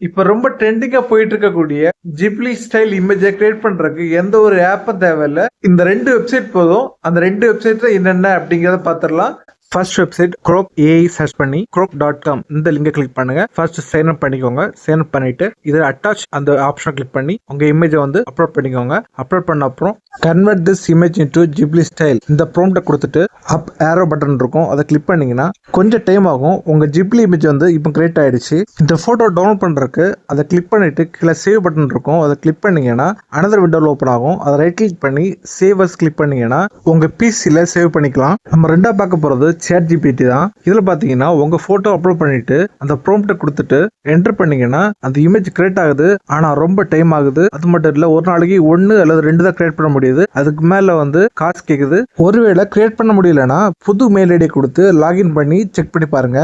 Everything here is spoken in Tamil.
இப்ப ரொம்ப ட்ரெண்டிங்கா போயிட்டு இருக்கக்கூடிய ஜிப்லி ஸ்டைல் இமேஜ கிரியேட் பண்றதுக்கு எந்த ஒரு ஆப்பும் தேவையில்ல. இந்த 2 வெப்சைட் போதும். அந்த 2 வெப்சைட்ல என்னென்ன அப்படிங்கிறத பாத்துரலாம். First website Grok AI search பண்ணி grok.com இந்த லிங்கை கிளிக் பண்ணுங்க. ஃபர்ஸ்ட் சைன் அப் பண்ணிக்கோங்க. சைன் அப் பண்ணிட்டு இதில் அட்டாச் அந்த ஆப்ஷனை கிளிக் பண்ணி உங்க இமேஜை வந்து அப்லோட் பண்ணிக்கோங்க. அப்லோட் பண்ண அப்புறம் convert this image into Ghibli style இந்த ப்ராம்ப்டை கொடுத்துட்டு அப் ஏரோ பட்டன் இருக்கும், அதை கிளிக் பண்ணீங்கன்னா கொஞ்சம் டைம் ஆகும். உங்க ஜிப்லி இமேஜ் வந்து இப்போ கிரியேட் ஆயிடுச்சு. இந்த போட்டோ டவுன்லோட் பண்றதுக்கு அதை கிளிக் பண்ணிட்டு கீழே சேவ் பட்டன் இருக்கும், அதை கிளிக் பண்ணீங்கன்னா அனதர் விண்டோவில் ஓப்பன் ஆகும். அதை ரைட் கிளிக் பண்ணி சேவ் அஸ் கிளிக் பண்ணீங்கன்னா உங்க பிசில சேவ் பண்ணிக்கலாம். நம்ம ரெண்டா பார்க்க போறது ChatGPT தான். இதுல பாத்தீங்கன்னா உங்க போட்டோ அப்லோட் பண்ணிட்டு அந்த ப்ராம்ப்ட் கொடுத்துட்டு என்டர் பண்ணீங்கன்னா அந்த இமேஜ் கிரியேட் ஆகுது. ஆனா ரொம்ப டைம் ஆகுது. அது மட்டும் இல்ல, ஒரு நாளைக்கு 1 அல்லது 2 தான் கிரியேட் பண்ண முடியுது. அதுக்கு மேல வந்து காசு கேக்குது. ஒருவேளை கிரியேட் பண்ண முடியலன்னா புது மெயில் ஐடி கொடுத்து லாகின் பண்ணி செக் பண்ணி பாருங்க.